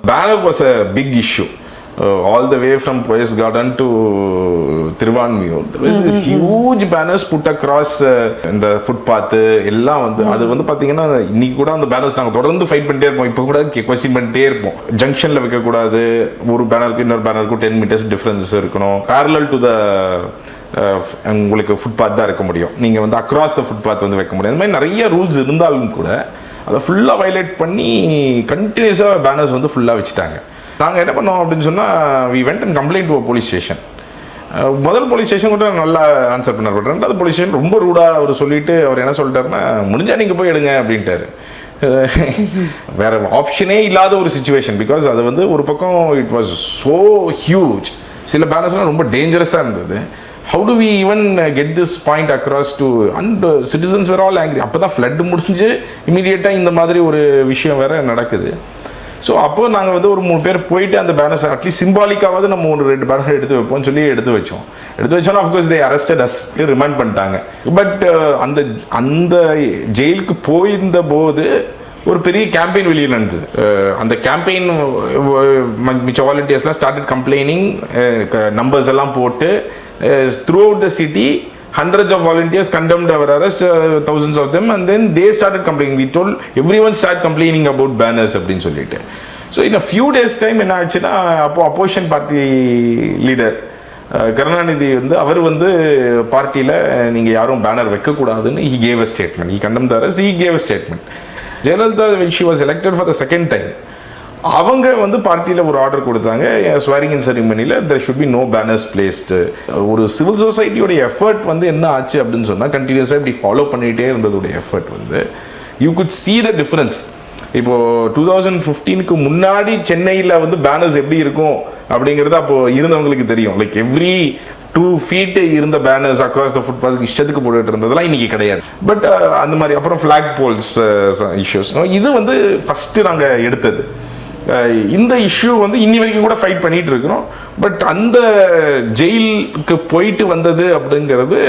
Banner was a big issue. All the way from Poyes Garden to Thiruvanmiyur, there was this huge banners put across இந்த ஃபுட்பாத்து எல்லாம் வந்து அது வந்து பார்த்தீங்கன்னா இன்னைக்கு கூட அந்த பேனர்ஸ் நாங்கள் தொடர்ந்து ஃபைட் பண்ணிட்டே இருப்போம். இப்போ கூட கொஸ்டின் பண்ணிட்டே இருப்போம். ஜங்ஷனில் வைக்கக்கூடாது, ஒரு பேனருக்கு இன்னொரு பேனருக்கும் 10 meters டிஃப்ரென்சஸ் இருக்கணும், பேரலல் டு த உங்களுக்கு ஃபுட்பாத் தான் இருக்க முடியும், நீங்கள் வந்து அக்ராஸ் த ஃபுட்பாத் வந்து வைக்க முடியும். இந்த மாதிரி நிறைய ரூல்ஸ் இருந்தாலும் கூட அதை ஃபுல்லாக வயலேட் பண்ணி கண்டினியூஸாக பேனர்ஸ் வந்து ஃபுல்லாக வச்சுட்டாங்க. நாங்கள் என்ன பண்ணோம் அப்படின்னு சொன்னால், we went and complaint to police station. முதல் போலீஸ் ஸ்டேஷன் கூட நல்லா ஆன்சர் பண்ணார். பட் ரெண்டாவது போலீஸ் ஸ்டேஷன் ரொம்ப ரூடாக அவர் சொல்லிட்டு அவர் என்ன சொல்லிட்டாருன்னா, முடிஞ்சால் நீங்கள் போய் எடுங்க அப்படின்ட்டாரு. வேற ஆப்ஷனே இல்லாத ஒரு சுச்சுவேஷன். பிகாஸ் அது வந்து ஒரு பக்கம் இட் வாஸ் ஸோ ஹியூஜ். சில பேனர்ஸ்லாம் ரொம்ப டேஞ்சரஸாக இருந்தது. How do we even get this point across to, and citizens were all angry. அப்போ தான் ஃப்ளட் முடிஞ்சு இமீடியட்டாக இந்த மாதிரி ஒரு விஷயம் வேறு நடக்குது. ஸோ அப்போது நாங்கள் வந்து ஒரு 3 பேர் போயிட்டு அந்த பேனர்ஸ் அட்லீஸ்ட் சிம்பாலிக்காவது நம்ம ஒரு 2 பேனர் எடுத்து வைப்போம்னு சொல்லி எடுத்து வச்சோன்னா of course they arrested us, remand பண்ணிட்டாங்க. பட் அந்த ஜெயிலுக்கு போயிருந்த போது ஒரு பெரிய கேம்பெயின் வெளியில் நடந்தது. அந்த கேம்பெயின் மிச்ச வாலண்டியர்ஸ்லாம் ஸ்டார்டட் கம்ப்ளைனிங், நம்பர்ஸ் எல்லாம் போட்டு throughout the city hundreds of volunteers condemned our arrest, thousands of them, and then they started complaining. We told everyone start complaining about banners அப்படினு சொல்லிட்டு. So in a few days time என்ன ஆச்சுன்னா, அப்போ opposition party leader Karunanidhi வந்து அவர் வந்து பார்ட்டியில் நீங்கள் யாரும் banner வைக்கக்கூடாதுன்னு he gave a statement. He condemned the arrest, he gave a statement. Jayalalitha, when she was elected for the second time, அவங்க வந்து பார்ட்டியில் ஒரு ஆர்டர் கொடுத்தாங்க, ஸ்வேரிங் இன் செரிமனியில் there should be no banners placed. ஒரு civil சொசைட்டியோடைய effort வந்து என்ன ஆச்சு அப்படின்னு சொன்னால், கண்டினியூஸாக இப்படி ஃபாலோ பண்ணிகிட்டே இருந்ததுடைய எஃபர்ட் வந்து you could see the difference. இப்போது 2015க்கு முன்னாடி சென்னையில் வந்து பேனர்ஸ் எப்படி இருக்கும் அப்படிங்கிறது அப்போது இருந்தவங்களுக்கு தெரியும். லைக் எவ்ரி 2 feet இருந்த பேனர்ஸ் அக்ராஸ் த ஃபுட்பாத் இஷ்டத்துக்கு போட்டுட்டு இருந்ததெல்லாம் இன்னைக்கு கிடையாது. பட் அந்த மாதிரி அப்புறம் ஃப்ளாக் போல்ஸ் இஷ்யூஸ், இது வந்து ஃபஸ்ட்டு நாங்கள் எடுத்தது. இந்த இஷ்யூ வந்து இன்னி வரைக்கும் கூட ஃபைட் பண்ணிட்டு இருக்கிறோம். பட் அந்த ஜெயிலுக்கு போயிட்டு வந்தது அப்படிங்கிறது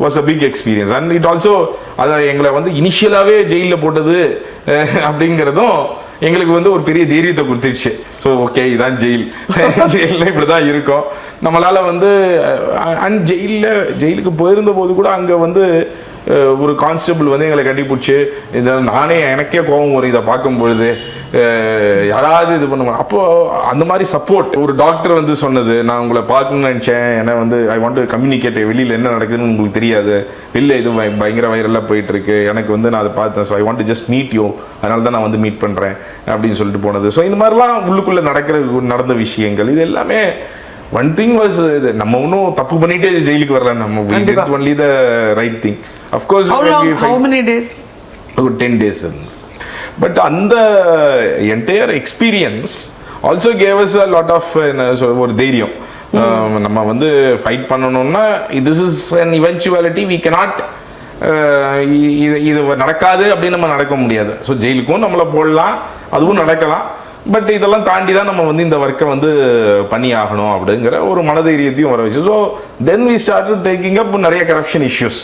was a big experience. And it also அதை எங்களை வந்து இனிஷியலாகவே ஜெயிலில் போட்டது அப்படிங்கிறதும் எங்களுக்கு வந்து ஒரு பெரிய தைரியத்தை கொடுத்துருச்சு. ஸோ ஓகே, இதான் ஜெயில், ஜெயிலில் இப்படி தான் இருக்கும் நம்மளால் வந்து. அண்ட் ஜெயிலுக்கு போயிருந்த போது கூட அங்கே வந்து ஒரு கான்ஸ்டபிள் வந்து எங்களை கட்டிப்பிடிச்சி, இதை எனக்கே கோபம் வரும் இதை பார்க்கும் பொழுது, யாராவது இது பண்ணுவாங்க. அப்போது அந்த மாதிரி சப்போர்ட் ஒரு டாக்டர் வந்து சொன்னது, நான் உங்களை பார்க்கணும்னு நினச்சேன், ஏன்னா வந்து ஐ வாண்ட் டு கம்யூனிகேட், வெளியில் என்ன நடக்குதுன்னு உங்களுக்கு தெரியாது, வெளில இது பயங்கர வைரலாக போயிட்டுருக்கு, எனக்கு வந்து நான் அதை பார்த்தேன், so I want to just meet you, அதனால தான் நான் வந்து மீட் பண்ணுறேன் அப்படின்னு சொல்லிட்டு போனது. ஸோ இந்த மாதிரிலாம் உள்ளுக்குள்ளே நடந்த விஷயங்கள் இது எல்லாமே. ஒன் திங் வாஸ், இது நம்ம ஒன்றும் தப்பு பண்ணிட்டே ஜெயிலுக்கு வரல, நம்ம only the right thing. Of course 10 days. But அந்த entire experience also gave us a lot of ஒரு தைரியம். நம்ம வந்து ஃபைட் பண்ணணும்னா this is an eventuality, we cannot, இது நடக்காது அப்படின்னு நம்ம நடக்க முடியாது. ஸோ ஜெயிலுக்கும் நம்மளை போடலாம், அதுவும் நடக்கலாம். பட் இதெல்லாம் தாண்டி தான் நம்ம வந்து இந்த ஒர்க்கை வந்து பண்ணி ஆகணும் அப்படிங்கிற ஒரு மனதைரியத்தையும் வர வச்சு. So then we started taking up நிறைய கரப்ஷன் இஷ்யூஸ்.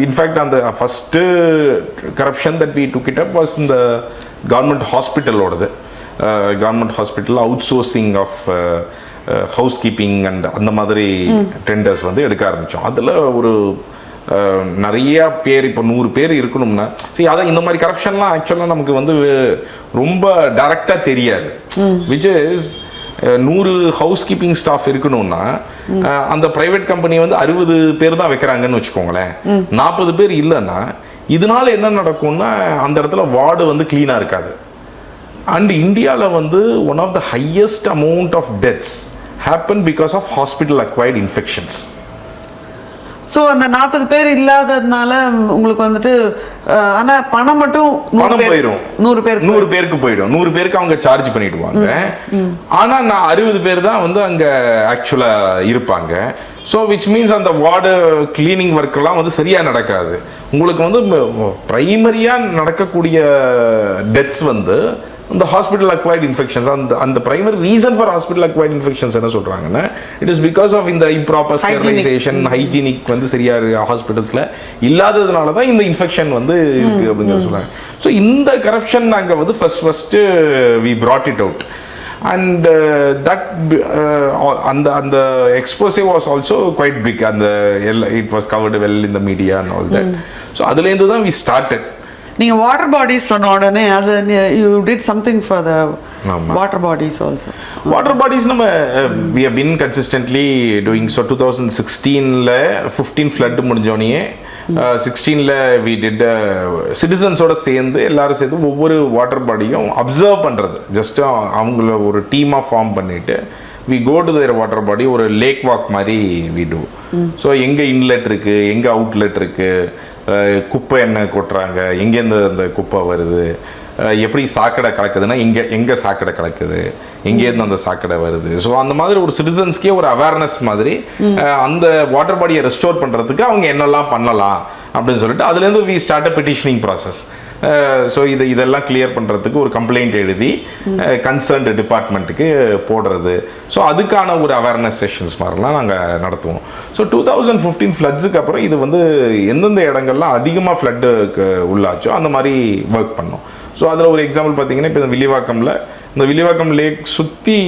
இன்ஃபேக்ட் அந்த first corruption that we took it up was இந்த கவர்மெண்ட் ஹாஸ்பிட்டலோடது. Government hospital outsourcing of housekeeping and அந்த மாதிரி டெண்டர்ஸ் வந்து எடுக்க ஆரம்பித்தோம். அதில் ஒரு நிறைய பேர், இப்போ 100 பேர் இருக்கணும்னா, சரி அதான் இந்த மாதிரி கரப்ஷன்லாம் ஆக்சுவலாக நமக்கு வந்து ரொம்ப டைரக்டாக தெரியாது. Which is 100 house keeping staff இருக்கணும்னா அந்த பிரைவேட் கம்பெனி வந்து 60 பேர் தான் வைக்கிறாங்கன்னு வச்சுக்கோங்களேன். 40 பேர் இல்லைன்னா இதனால என்ன நடக்கும்னா அந்த இடத்துல வார்டு வந்து கிளீனாக இருக்காது. அண்ட் இந்தியாவில் வந்து one of the highest amount of deaths happen because of hospital acquired infections. So அந்த 40 பேர் இல்லாததுனால உங்களுக்கு வந்துட்டு, ஆனால் பணம் மட்டும் போயிடும், 100 பேருக்கு போயிடும். 100 பேருக்கு அவங்க சார்ஜ் பண்ணிடுவாங்க. ஆனால் நான் 60 பேர் தான் வந்து அங்கே ஆக்சுவலாக இருப்பாங்க. ஸோ விச் மீன்ஸ் அந்த வார்டு கிளீனிங் ஒர்க்கெல்லாம் வந்து சரியாக நடக்காது. உங்களுக்கு வந்து ப்ரைமரியாக நடக்கக்கூடிய டெத்ஸ் வந்து இந்த ஹாஸ்பிட்டல் அக்வைர்ட் இன்ஃபெக்ஷன்ஸ் அந்த primary reason for hospital acquired infections என்ன சொல்கிறாங்கன்னா இட் இஸ் பிகாஸ் ஆஃப் இந்த இம்ப்ராப்பர் ஸ்டெரிலைசேஷன் ஹைஜீனிக் வந்து சரியாக ஹாஸ்பிட்டல்ஸில் இல்லாததுனால தான் இந்த இன்ஃபெக்ஷன் வந்து இருக்குது அப்படிங்கிற சொல்கிறாங்க. ஸோ இந்த கரப்ஷன் நாங்கள் வந்து first we brought it out. And அந்த expose was also quite big. It was covered well in the media and all that. So அதுலேருந்து தான் we started. நீங்கள் வாட்டர் பாடிஸ் சொன்ன உடனே அது you did something for the water bodies also. Water bodies நம்ம we have been consistently doing. So 2016ல 15 flood முடிஞ்சோடனே 16ல we did சிட்டிசன்ஸோட சேர்ந்து எல்லாரும் சேர்ந்து ஒவ்வொரு வாட்டர் பாடியும் அப்சர்வ் பண்ணுறது. ஜஸ்ட் அவங்கள ஒரு டீமாக ஃபார்ம் பண்ணிவிட்டு we go to there water body, ஒரு லேக் வாக் மாதிரி வி டூ. ஸோ எங்கே இன்லெட் இருக்குது, எங்கே அவுட்லெட் இருக்குது, குப்பை என்ன கொட்டுறாங்க, எங்கேருந்து அந்த குப்பை வருது, எப்படி சாக்கடை கலக்குதுன்னா எங்கே சாக்கடை கலக்குது, எங்கேருந்து அந்த சாக்கடை வருது. ஸோ அந்த மாதிரி ஒரு சிட்டிசன்ஸ்க்கே ஒரு அவேர்னஸ் மாதிரி அந்த வாட்டர் பாடியை ரெஸ்டோர் பண்ணுறதுக்கு அவங்க என்னெல்லாம் பண்ணலாம் அப்படின்னு சொல்லிட்டு அதுலேருந்து we start a petitioning process. So இதெல்லாம் கிளியர் பண்ணுறதுக்கு ஒரு கம்ப்ளைண்ட் எழுதி கன்சர்ன்டு டிபார்ட்மெண்ட்டுக்கு போடுறது. ஸோ அதுக்கான ஒரு அவேர்னஸ் செஷன்ஸ் மாதிரிலாம் நாங்கள் நடத்துவோம். ஸோ 2015 ஃப்ளட்ஸுக்கு அப்புறம் இது வந்து எந்தெந்த இடங்கள்லாம் அதிகமாக ஃப்ளட்டுக்கு உள்ளாச்சோ அந்த மாதிரி ஒர்க் பண்ணோம். ஸோ அதில் ஒரு எக்ஸாம்பிள் பார்த்தீங்கன்னா இப்போ இந்த வில்லிவாக்கம் லேக் சுற்றி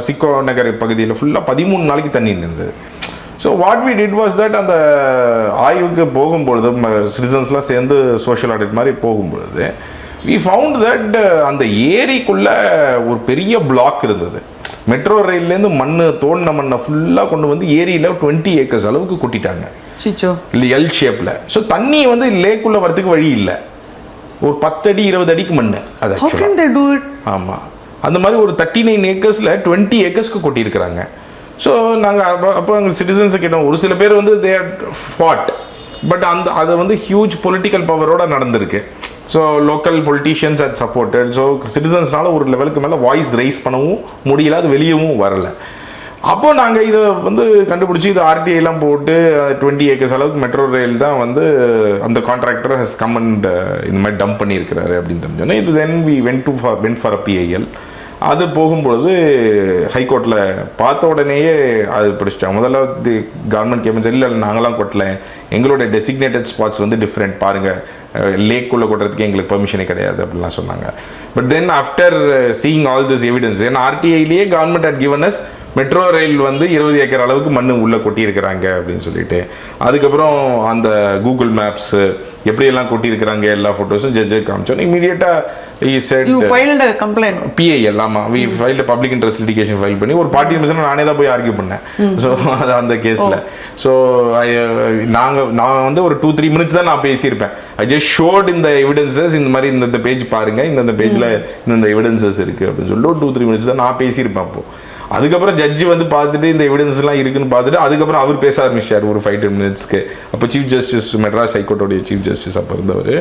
சிக்கோ நகர் பகுதியில் ஃபுல்லாக 13 நாளைக்கு தண்ணி இருந்தது. So what we did was that அந்த ஆய்வுக்கு போகும்பொழுது சிட்டிசன்ஸ்லாம் சேர்ந்து சோஷியல் ஆடிட் மாதிரி போகும்பொழுது வி ஃபவுண்ட் தட் அந்த ஏரிக்குள்ளே ஒரு பெரிய பிளாக் இருந்தது. மெட்ரோ ரயில்லேருந்து தோண்டின மண்ணை ஃபுல்லாக கொண்டு வந்து ஏரியில் 20 ஏக்கர்ஸ் அளவுக்கு கொட்டிட்டாங்க. இல்லை எல் ஷேப்பில். ஸோ தண்ணி வந்து லேக்குள்ளே வரதுக்கு வழி இல்லை. ஒரு 10 அடி 20 அடிக்கு மண் அது. ஆமாம், அந்த மாதிரி ஒரு 39 ஏக்கர்ஸில் 20 ஏக்கர்ஸ்க்கு கொட்டியிருக்கிறாங்க. ஸோ நாங்கள் அப்போ எங்கள் சிட்டிசன்ஸை கேட்டோம். ஒரு சில பேர் வந்து தே ஃபாட், பட் அது வந்து ஹியூஜ் பொலிட்டிக்கல் பவரோடு நடந்திருக்கு. So local politicians had supported. So சிட்டிசன்ஸ்னால ஒரு லெவலுக்கு மேலே வாய்ஸ் ரைஸ் பண்ணவும் முடியல, அது வெளியவும் வரலை. அப்போது நாங்கள் இதை வந்து கண்டுபிடிச்சி இது ஆர்டிஐலாம் போட்டு 20 ஏக்கர்ஸ் அளவுக்கு மெட்ரோ ரயில் தான் வந்து அந்த கான்ட்ராக்டர் ஹஸ் கம் அண்ட் இந்த மாதிரி டம்ப் பண்ணியிருக்கிறாரு அப்படின்னு தெரிஞ்சோன்னே இது then we went for a PIL. அது போகும்பொழுது ஹைகோர்ட்டில் பார்த்த உடனேயே அது பிடிச்சிட்டாங்க. முதல்ல கவர்மெண்ட் கேமன்ஸ் இல்லை நாங்களாம் கொட்டல, எங்களோட டெசிக்னேட்டட் ஸ்பாட்ஸ் வந்து டிஃப்ரெண்ட், பாருங்கள் லேக்குள்ளே கொட்டுறதுக்கு எங்களுக்கு பெர்மிஷனே கிடையாது அப்படிலாம் சொன்னாங்க. But then after seeing all this evidence, ஏன்னா ஆர்டிஐலேயே government had given us metro rail வந்து 20 ஏக்கர் அளவுக்கு மண் உள்ளே கொட்டியிருக்கிறாங்க அப்படின்னு சொல்லிட்டு, அதுக்கப்புறம் அந்த கூகுள் மேப்ஸு எப்படியெல்லாம் கொட்டியிருக்கிறாங்க எல்லா ஃபோட்டோஸும் ஜட்ஜு காமிச்சோம். இமீடியட்டாக ஈ செட் பிஐஎல். ஆமாம், we filed public interest litigation file பண்ணி ஒரு 40 நிமிஷம் நானே தான் போய் ஆர்கியூ பண்ணேன். ஸோ அது அந்த கேஸில். ஸோ நான் வந்து ஒரு 2-3 மினிட்ஸ் தான் நான் பேசியிருப்பேன். ஐ ஜஸ்ட் ஷோட் இந்த எவிடன்சஸ், இந்த மாதிரி இந்த பேஜ் பாருங்கள், இந்த பேஜில் இந்த எவிடன்சஸ் இருக்குது அப்படின்னு சொல்லிட்டு ஒரு 2-3 மினிட்ஸ் தான் நான் பேசியிருப்பேன். அப்போது அதுக்கப்புறம் ஜட்ஜி வந்து பார்த்துட்டு இந்த எவிடன்ஸ்லாம் இருக்குன்னு பார்த்துட்டு அதுக்கப்புறம் அவர் பேச ஆரம்பிச்சார் ஒரு 5-10 மினிட்ஸ்க்கு. அப்போ சீஃப் ஜஸ்டிஸ், மெட்ராஸ் ஹைகோர்ட்டோடைய சீஃப் ஜஸ்டிஸ் அப்போ இருந்தவர்.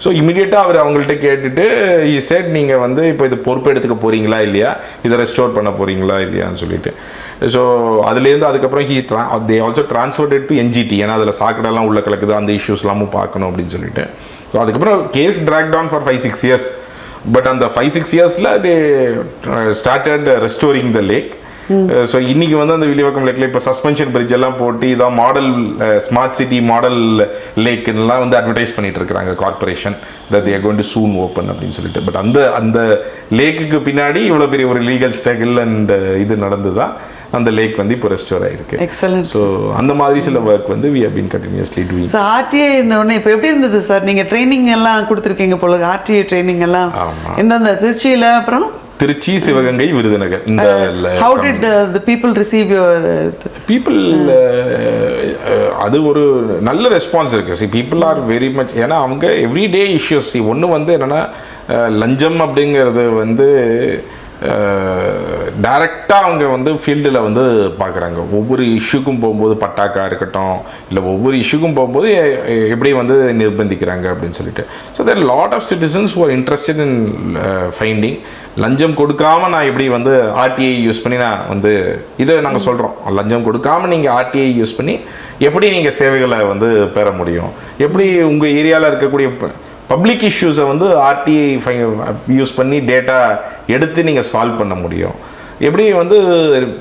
ஸோ இமீடியட்டாக அவர் அவங்கள்ட்ட கேட்டுட்டு ஈ செட் நீங்கள் வந்து இப்போ இது பொறுப்பு எடுத்துக்க போகிறீங்களா இல்லையா, இதை ரெஸ்டோர் பண்ண போகிறீங்களா இல்லையான்னு சொல்லிட்டு. ஸோ அதுலேருந்து அதுக்கப்புறம் they also transferred to NGT, ஏன்னா அதில் சாக்கடைலாம் உள்ள கலக்குது, அந்த இஷ்யூஸ்லாமும் பார்க்கணும் அப்படின்னு சொல்லிட்டு. ஸோ அதுக்கப்புறம் case drag down for 5-6 years. But அந்த 5-6 இயர்ஸில் they started restoring the lake. So இன்றைக்கி வந்து அந்த வில்லிவாக்கம் லேக்கில் இப்போ சஸ்பென்ஷன் பிரிட்ஜ் எல்லாம் போட்டு இதான் மாடல் ஸ்மார்ட் சிட்டி மாடல் லேக்குன்னெலாம் வந்து அட்வர்டைஸ் பண்ணிட்டு இருக்கிறாங்க corporation, that they are going to soon open அப்படின்னு சொல்லிட்டு. பட் அந்த லேக்குக்கு பின்னாடி இவ்வளோ பெரிய ஒரு லீகல் ஸ்ட்ரகிள் அண்ட் இது நடந்து தான் அந்த லேக் வந்து இப்போ ரெஸ்டோர் ஆயிருக்கு. எக்ஸலென்ட். ஸோ அந்த மாதிரி சில ஒர்க் வந்து we have been continuously doing. So RTI இப்போ எப்படி இருந்தது சார்? நீங்கள் ட்ரைனிங் எல்லாம் கொடுத்துருக்கீங்க போல, ஆர்டிஐ ட்ரைனிங் எல்லாம் எந்தெந்த திருச்சியில், அப்புறம் திருச்சி, சிவகங்கை, விருதுநகர். இந்த how did the people receive your people? அது ஒரு நல்ல ரெஸ்பான்ஸ் இருக்குது. C people are very much, ஏன்னா அவங்க எவ்ரிடே இஷ்யூஸ். ஒன்று வந்து என்னென்னா லஞ்சம் அப்படிங்கிறது வந்து டைரெக்டாக அவங்க வந்து ஃபீல்டில் வந்து பார்க்குறாங்க. ஒவ்வொரு இஷ்யூக்கும் போகும்போது பட்டாக்கா இருக்கட்டும், இல்லை ஒவ்வொரு இஷ்யூக்கும் போகும்போது எப்படி வந்து நிர்பந்திக்கிறாங்க அப்படின்னு சொல்லிட்டு. So there lot of citizens who are interested in finding. லஞ்சம் கொடுக்காமல் நான் எப்படி வந்து ஆர்டிஐ யூஸ் பண்ணி நான் வந்து இதை நாங்கள் சொல்கிறோம், லஞ்சம் கொடுக்காமல் நீங்கள் ஆர்டிஐ யூஸ் பண்ணி எப்படி நீங்கள் சேவைகளை வந்து பெற முடியும், எப்படி உங்கள் ஏரியாவில் இருக்கக்கூடிய பப்ளிக் இஷ்யூஸை வந்து ஆர்டிஐ யூஸ் பண்ணி டேட்டா எடுத்து நீங்கள் சால்வ் பண்ண முடியும். எப்படி வந்து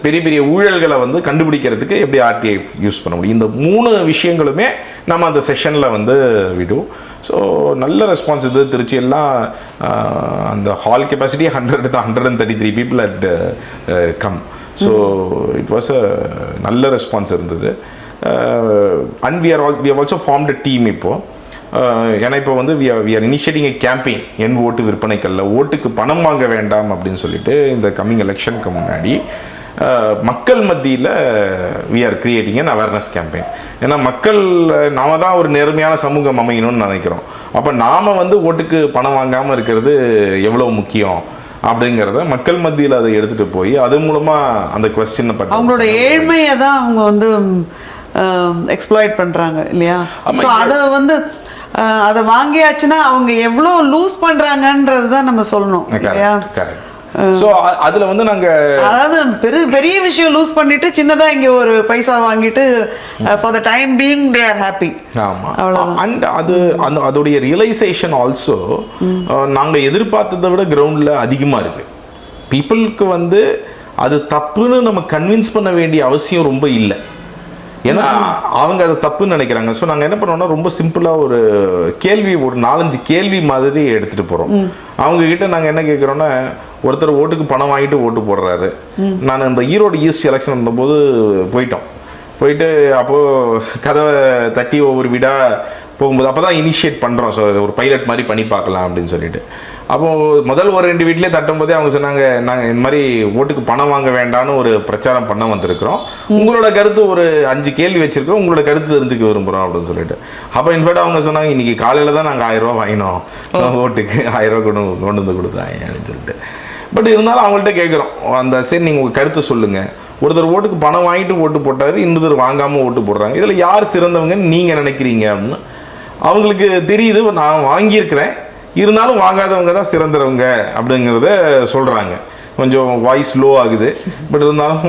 பெரிய பெரிய ஊழல்களை வந்து கண்டுபிடிக்கிறதுக்கு எப்படி ஆர்டிஐ யூஸ் பண்ண முடியும். இந்த 3 விஷயங்களுமே நம்ம அந்த செஷனில் வந்து விடுவோம். ஸோ நல்ல ரெஸ்பான்ஸ் இது. திருச்சியெல்லாம் அந்த hall capacity 133 people had come. So it was a நல்ல ரெஸ்பான்ஸ் இருந்தது. And we have also formed a team இப்போது. ஏன்னா இப்போ வந்து we are initiating a campaign, என் ஓட்டு விற்பனைக்கல்ல, ஓட்டுக்கு பணம் வாங்க வேண்டாம் அப்படின்னு சொல்லிட்டு இந்த கம்மிங் எலெக்ஷனுக்கு முன்னாடி மக்கள் மத்தியில் we are creating an awareness campaign. ஏன்னா மக்கள் நாம தான் ஒரு நேர்மையான சமூகம் அமையணும்னு நினைக்கிறோம். அப்போ நாம் வந்து ஓட்டுக்கு பணம் வாங்காமல் இருக்கிறது எவ்வளோ முக்கியம் அப்படிங்கிறத மக்கள் மத்தியில் அதை எடுத்துகிட்டு போய் அது மூலமாக அந்த கொஸ்டினை பற்றி அவங்களோட ஏழ்மையை தான் அவங்க வந்து எக்ஸ்ப்ளாய்ட் பண்ணுறாங்க இல்லையா. ஸோ அதை வந்து அதை வாங்கியாச்சுன்னா அவங்க எவ்வளோ லூஸ் பண்ணுறாங்கன்றது தான் நம்ம சொல்லணும் இல்லையா. ஸோ அதில் வந்து நாங்கள் அதாவது பெரிய விஷயம் லூஸ் பண்ணிட்டு சின்னதாக இங்கே ஒரு பைசா வாங்கிட்டு for the time being they are happy. ஆமாம். அண்ட் அதோடைய ரியலைசேஷன் ஆல்சோ நாங்கள் எதிர்பார்த்ததை விட கிரவுண்டில் அதிகமாக இருக்குது. பீப்புளுக்கு வந்து அது தப்புன்னு நம்ம கன்வின்ஸ் பண்ண வேண்டிய அவசியம் ரொம்ப இல்லை. ஏன்னா அவங்க அதை தப்புன்னு நினைக்கிறாங்க. ஸோ நாங்கள் என்ன பண்ணோம்னா ரொம்ப சிம்பிளாக ஒரு கேள்வி, ஒரு 4-5 கேள்வி மாதிரி எடுத்துகிட்டு போகிறோம். அவங்கக்கிட்ட நாங்கள் என்ன கேட்குறோன்னா, ஒருத்தர் ஓட்டுக்கு பணம் வாங்கிட்டு ஓட்டு போடுறாரு. நான் இந்த ஈரோடு ஈஸ்ட் எலெக்ஷன் இருந்தபோது போயிட்டு அப்போது கதவை தட்டி ஒவ்வொரு வீடாக போகும்போது அப்போ தான் இனிஷியேட் பண்ணுறோம். ஸோ ஒரு பைலட் மாதிரி பண்ணி பார்க்கலாம் அப்படின்னு சொல்லிட்டு அப்போது முதல் 1-2 வீட்லேயே தட்டும்போதே அவங்க சொன்னாங்க, நாங்கள் இந்த மாதிரி ஓட்டுக்கு பணம் வாங்க வேண்டான்னு ஒரு பிரச்சாரம் பண்ண வந்திருக்கிறோம், உங்களோட கருத்து ஒரு 5 கேள்வி வச்சுருக்கோம், உங்களோட கருத்து தெரிஞ்சுக்க விரும்புகிறோம் அப்படின்னு சொல்லிட்டு. அப்போ இன்ஃபேக்ட் அவங்க சொன்னாங்க, இன்றைக்கி காலையில் தான் நாங்கள் 1000 ரூபா வாங்கினோம், ஓட்டுக்கு 1000 ரூபா கொண்டு வந்து கொடுத்தாங்க அப்படின்னு சொல்லிட்டு. பட் இருந்தாலும் அவங்கள்ட்ட கேட்குறோம், அந்த சரி நீங்கள் உங்கள் கருத்தை சொல்லுங்கள். ஒருத்தர் ஓட்டுக்கு பணம் வாங்கிட்டு ஓட்டு போட்டார், இன்னொருத்தர் வாங்காமல் ஓட்டு போடுறாங்க, இதில் யார் சிறந்தவங்கன்னு நீங்கள் நினைக்கிறீங்க அப்படின்னு. அவங்களுக்கு தெரியுது நான் வாங்கியிருக்கிறேன், இருந்தாலும் வாங்காதவங்க தான் சிறந்தவங்க அப்படிங்கிறத சொல்கிறாங்க. கொஞ்சம் வாய்ஸ் லோ ஆகுது, பட் இருந்தாலும்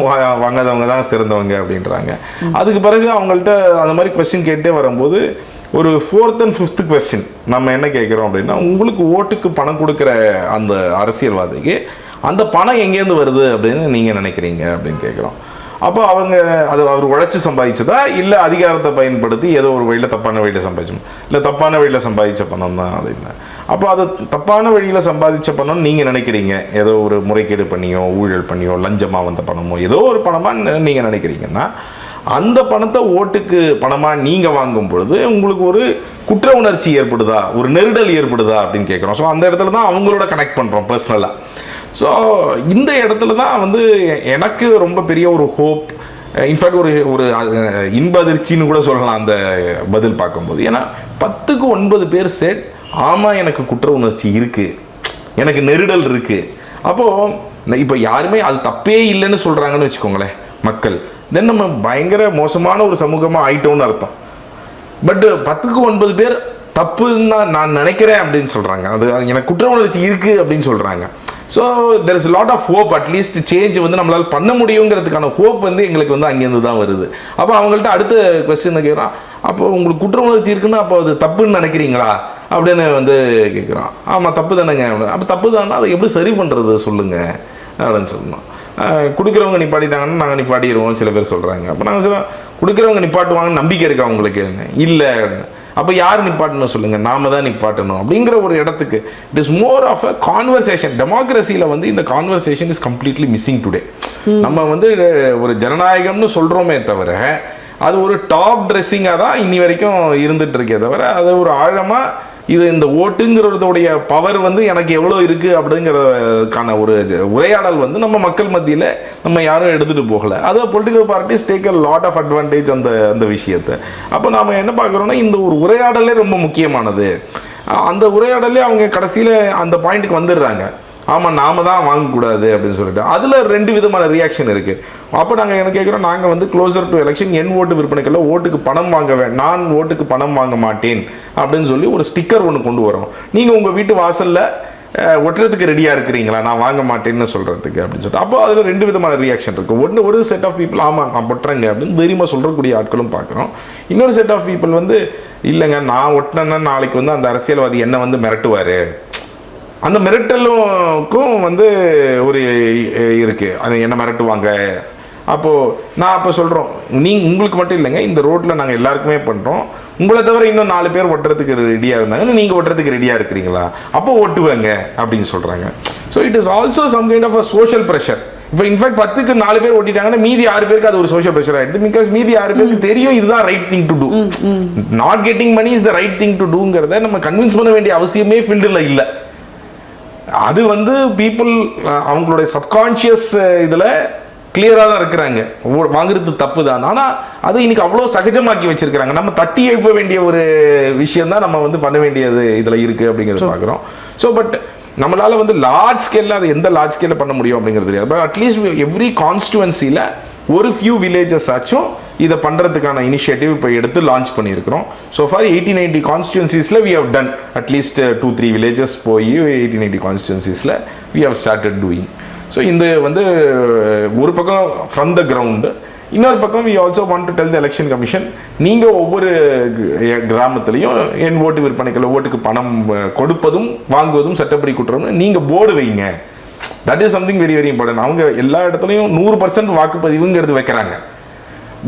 வாங்காதவங்க தான் சிறந்தவங்க அப்படின்றாங்க. அதுக்கு பிறகு அவங்கள்ட்ட அந்த மாதிரி கொஸ்டின் கேட்டே வரும்போது ஒரு 4th and 5th கொஸ்டின் நம்ம என்ன கேட்குறோம் அப்படின்னா, உங்களுக்கு ஓட்டுக்கு பணம் கொடுக்குற அந்த அரசியல்வாதிக்கு அந்த பணம் எங்கேருந்து வருது அப்படின்னு நீங்கள் நினைக்கிறீங்க அப்படின்னு கேட்குறோம். அப்போ அவங்க அது அவர் உழைச்சி சம்பாதிச்சதா இல்லை அதிகாரத்தை பயன்படுத்தி ஏதோ ஒரு வழியில் தப்பான வழியில் சம்பாதிச்சோம், இல்லை தப்பான வழியில் சம்பாதிச்ச பணம் தான் அப்படின்னு. அப்போ அது தப்பான வழியில் சம்பாதிச்ச பணம் நீங்கள் நினைக்கிறீங்க, ஏதோ ஒரு முறைகேடு பண்ணியோ ஊழல் பண்ணியோ லஞ்சமாக வந்த பணமோ ஏதோ ஒரு பணமாக நீங்கள் நினைக்கிறீங்கன்னா, அந்த பணத்தை ஓட்டுக்கு பணமாக நீங்கள் வாங்கும் பொழுது உங்களுக்கு ஒரு குற்ற உணர்ச்சி ஏற்படுதா, ஒரு நெருடல் ஏற்படுதா அப்படின்னு கேட்குறோம். ஸோ அந்த இடத்துல தான் அவங்களோட கனெக்ட் பண்ணுறோம் பர்சனலாக. ஸோ இந்த இடத்துல தான் வந்து எனக்கு ரொம்ப பெரிய ஒரு ஹோப், இன்ஃபேக்ட் ஒரு இன்ப அதிர்ச்சின்னு கூட சொல்லலாம் அந்த பதில் பார்க்கும்போது. ஏன்னா 10க்கு 9 பேர் செட் ஆமாம் எனக்கு குற்ற உணர்ச்சி இருக்குது, எனக்கு நெருடல் இருக்குது. அப்போது இப்போ யாருமே அது தப்பே இல்லைன்னு சொல்கிறாங்கன்னு வச்சுக்கோங்களேன் மக்கள், தென் நம்ம பயங்கர மோசமான ஒரு சமூகமாக ஆயிட்டோம்னு அர்த்தம். பட் 10க்கு 9 பேர் தப்புன்னு நான் நினைக்கிறேன் அப்படின்னு சொல்கிறாங்க, அது எனக்கு குற்ற உணர்ச்சி இருக்குது அப்படின்னு சொல்கிறாங்க. So there is lot of hope, at least change வந்து நம்மளால் பண்ண முடியுங்கிறதுக்கான ஹோப் வந்து எங்களுக்கு வந்து அங்கேருந்து தான் வருது. அப்போ அவங்கள்ட்ட அடுத்த கொஸ்டின் கேட்குறான், அப்போ உங்களுக்கு குற்ற உணர்ச்சி இருக்குன்னா அப்போ அது தப்புன்னு நினைக்கிறீங்களா அப்படின்னு வந்து கேட்குறான். ஆமாம் தப்பு தானேங்க. அப்போ தப்பு தானே, அதை எப்படி சரி பண்ணுறது சொல்லுங்கள் அப்படின்னு சொல்லணும். கொடுக்குறவங்க நிப்பாட்டிட்டாங்கன்னா நாங்கள் நிப்பாட்டிடுவோம் சில பேர் சொல்கிறாங்க. அப்போ நாங்கள் சொல்லுவோம், கொடுக்குறவங்க நிப்பாட்டுவாங்கன்னு நம்பிக்கை இருக்கா உங்களுக்கு? இல்லை. அப்போ யார் நிப்பாட்டணும் சொல்லுங்கள், நாம தான் நிப்பாட்டணும் அப்படிங்கிற ஒரு இடத்துக்கு it is more of a conversation. டெமோக்ரஸியில் வந்து இந்த conversation is completely missing today. நம்ம வந்து ஒரு ஜனநாயகம்னு சொல்கிறோமே தவிர அது ஒரு டாப் ட்ரெஸ்ஸிங்காக தான் இன்னி வரைக்கும் இருந்துகிட்டு இருக்கே தவிர அது ஒரு ஆழமாக இது இந்த ஓட்டுங்கிறதோடைய பவர் வந்து எனக்கு எவ்வளோ இருக்குது அப்படிங்கிறதுக்கான ஒரு உரையாடல் வந்து நம்ம மக்கள் மத்தியில் நம்ம யாரும் எடுத்துகிட்டு போகலை. அது political parties take a lot of advantage அந்த விஷயத்தை. அப்போ நாம் என்ன பார்க்குறோன்னா, இந்த ஒரு உரையாடலே ரொம்ப முக்கியமானது. அந்த உரையாடலே அவங்க கடைசியில் அந்த பாயிண்ட்டுக்கு வந்துடுறாங்க, ஆமாம் நாம தான் வாங்கக்கூடாது அப்படின்னு சொல்லிட்டு. அதில் 2 விதமான ரியாக்ஷன் இருக்குது. அப்போ நாங்கள் என்ன கேட்குறோம், நாங்கள் வந்து க்ளோசர் டு எலெக்ஷன் என் ஓட்டு விற்பனைக்கெல்லாம் ஓட்டுக்கு பணம் நான் ஓட்டுக்கு பணம் வாங்க மாட்டேன் அப்படின்னு சொல்லி ஒரு ஸ்டிக்கர் ஒன்று கொண்டு வரோம். நீங்கள் உங்கள் வீட்டு வாசலில் ஒட்டுறதுக்கு ரெடியாக இருக்கிறீங்களா, நான் வாங்க மாட்டேன்னு சொல்கிறதுக்கு அப்படின்னு சொல்லிட்டு. அப்போ அதில் 2 விதமான ரியாக்ஷன் இருக்குது. ஒரு செட் ஆஃப் பீப்புள் ஆமாம் நான் பொட்டுறேங்க அப்படின்னு தைரியமாக சொல்கிறக்கூடிய ஆட்களும் பார்க்குறோம். இன்னொரு செட் ஆஃப் பீப்புள் வந்து இல்லைங்க நான் ஒட்டினேன்னா நாளைக்கு வந்து அந்த அரசியல்வாதி என்ன வந்து மிரட்டுவார், அந்த மிரட்டலுக்கும் வந்து ஒரு இருக்குது, அது என்ன மிரட்டுவாங்க. அப்போது நான் அப்போ சொல்கிறோம், உங்களுக்கு மட்டும் இல்லைங்க, இந்த ரோட்டில் நாங்கள் எல்லாருக்குமே பண்ணுறோம், உங்களை தவிர இன்னும் 4 பேர் ஒட்டுறதுக்கு ரெடியாக இருந்தாங்க, நீங்கள் ஒட்டுறதுக்கு ரெடியாக இருக்கிறீங்களா, அப்போ ஓட்டுவாங்க அப்படின்னு சொல்கிறாங்க. So it is also some kind of a social pressure. இப்போ இன்ஃபேக்ட் 10க்கு 4 பேர் ஓட்டிட்டாங்கன்னா மீதி 6 பேருக்கு அது ஒரு சோஷியல் ப்ரெஷர் ஆகிடுது. பிகாஸ் மீதி 6 பேருக்கு தெரியும் இதுதான் right thing to do. Not getting money is the right thing to டூங்கிறத நம்ம கன்வின்ஸ் பண்ண வேண்டிய அவசியமே ஃபீல்டில் இல்லை. அது வந்து பீப்புள் அவங்களுடைய சப்கான்ஷியஸ் இதில் கிளியராக தான் இருக்கிறாங்க, வாங்குறது தப்பு தான். ஆனால் அது இன்னைக்கு அவ்வளோ சகஜமாக்கி வச்சிருக்கிறாங்க. நம்ம தட்டி எழுப்ப வேண்டிய ஒரு விஷயம் தான் நம்ம வந்து பண்ண வேண்டியது இதில் இருக்குது அப்படிங்கிறத பார்க்குறோம். ஸோ பட் நம்மளால் வந்து லார்ஜ் ஸ்கேலில் அது எந்த லார்ஜ் ஸ்கேலில் பண்ண முடியும் அப்படிங்கிறது தெரியாது. பட் அட்லீஸ்ட் எவ்ரி கான்ஸ்டுவன்சியில் ஒரு ஃபியூ வில்லேஜஸ் ஆச்சும் இதை பண்ணுறதுக்கான இனிஷியேட்டிவ் இப்போ எடுத்து லான்ச் பண்ணியிருக்கிறோம். ஸோ ஃபார் 80-90 கான்ஸ்டுவன்சிஸில் வி ஹவ் டன் அட்லீஸ்ட் 2-3 வில்லேஜஸ் போய் 80-90 கான்ஸ்டுவன்சிஸில் we have started doing. So இந்த வந்து ஒரு பக்கம் ஃப்ரம் த கிரவுண்டு, இன்னொரு பக்கம் we also want to tell the election commission, நீங்கள் ஒவ்வொரு கிராமத்துலேயும் என் ஓட்டு விற்பனைக்குள்ள ஓட்டுக்கு பணம் கொடுப்பதும் வாங்குவதும் சட்டப்படி குற்றம்னு நீங்கள் போர்டு வைங்க. That is something very very important. அவங்க எல்லா இடத்துலையும் 100% வாக்குப்பதிவுங்கிறது வைக்கிறாங்க.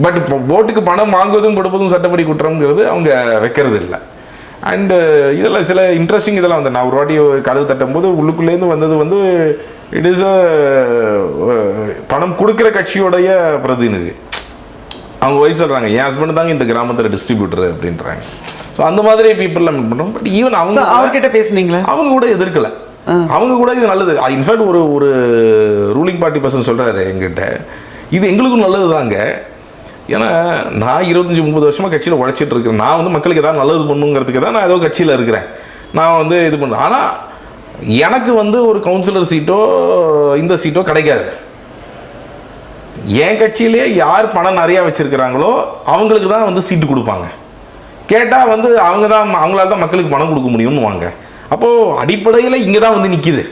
பட் இப்போ ஓட்டுக்கு பணம் வாங்குவதும் கொடுப்பதும் சட்டப்படி குற்றம்ங்கிறது அவங்க வைக்கிறது இல்லை. அண்டு இதில் சில இன்ட்ரெஸ்டிங் இதெல்லாம் வந்து நான் ஒரு வாட்டி கதவு தட்டும் போது உள்ளுக்குள்ளேருந்து வந்தது வந்து இட் இஸ் அ பணம் கொடுக்குற கட்சியோடைய பிரதிநிதி. அவங்க ஒய்ஃப் சொல்கிறாங்க, என் ஹஸ்பண்ட் தாங்க இந்த கிராமத்தில் டிஸ்ட்ரிபியூட்டர் அப்படின்றாங்க. ஸோ அந்த மாதிரி பீப்புளெலாம் மீட் பண்ணுறோம். பட் ஈவன் அவங்க அவர்கிட்ட பேசுனீங்களா? அவங்க கூட எதிர்க்கலை. அவங்க கூட இது நல்லது. இன்ஃபேக்ட் ஒரு ரூலிங் பார்ட்டி பர்சன் சொல்கிறாரு எங்கிட்ட, இது எங்களுக்கும் நல்லது தாங்க, ஏன்னா நான் 25-30 வருஷமாக கட்சியில் உழைச்சிட்டு இருக்கிறேன், நான் வந்து மக்களுக்கு எதாவது நல்லது பண்ணுங்கிறதுக்கு தான் நான் ஏதோ கட்சியில் இருக்கிறேன், நான் வந்து இது பண்ணுறேன். ஆனால் எனக்கு வந்து ஒரு கவுன்சிலர் சீட்டோ இந்த சீட்டோ கிடைக்காது. என் கட்சியிலே யார் பணம் நிறையா வச்சுருக்கிறாங்களோ அவங்களுக்கு தான் வந்து சீட்டு கொடுப்பாங்க. கேட்டால் வந்து அவங்களால தான் மக்களுக்கு பணம் கொடுக்க முடியும்னு வாங்க. அப்போது அடிப்படையில் இங்கே தான் வந்து நிற்கிது.